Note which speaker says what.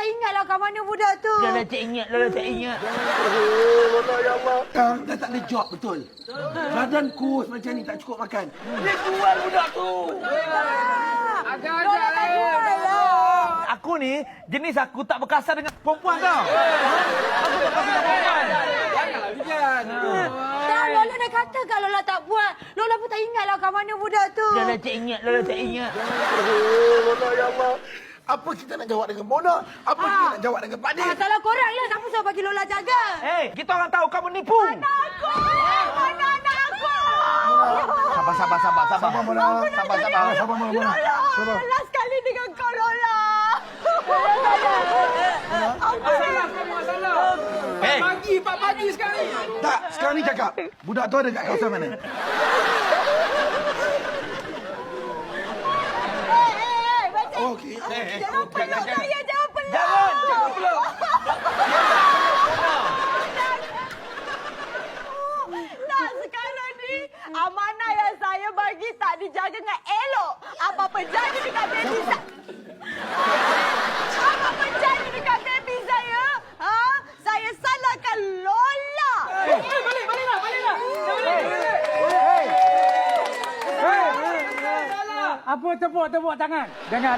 Speaker 1: tak ingatlah kat mana budak tu.
Speaker 2: Dah tak ingat, dah tak ingat.
Speaker 3: Lola, ya Allah.
Speaker 4: Dah tak ada job betul. Badan kurus macam ni tak cukup makan. Dia jual budak tu.
Speaker 1: Lola tak jual lah.
Speaker 2: Aku ni, jenis aku tak berkasar dengan perempuan tau. Aku tak berkasar dengan perempuan.
Speaker 3: Janganlah Fijan.
Speaker 1: Tak, Lola dah kata kalau Lola tak buat. Lola pun tak ingatlah kat mana budak tu.
Speaker 2: Dah tak ingat, dah tak ingat.
Speaker 3: Lola, ya Allah. Apa kita nak jawab dengan Mona? Apa kita nak jawab dengan Pak Din?
Speaker 1: Salah korang lah. Siapa suruh bagi Lola jaga?
Speaker 2: Kita orang tahu kamu nipu.
Speaker 1: Aku! Mana anak aku?
Speaker 2: Sabar.
Speaker 3: Sabar, Mona.
Speaker 2: Sabar.
Speaker 3: Sabar, Mona. Sabar.
Speaker 1: Last kali dengan kau, Lola.
Speaker 3: Salah kamu, salah. Pagi sekali.
Speaker 4: Tak, sekarang ni cakap. Budak tu ada kat kawasan mana?
Speaker 3: Okey.
Speaker 1: Jangan peluk saya, jangan peluk.
Speaker 2: Jangan peluk.
Speaker 1: Tak, sekarang ni amanah yang saya bagi tak dijaga dengan elok. Apa-apa jadi dekat baby saya. Apa-apa jadi dekat baby saya, saya salahkan Lola.
Speaker 3: Baliklah.
Speaker 5: Apa tepuk tangan? Dengar.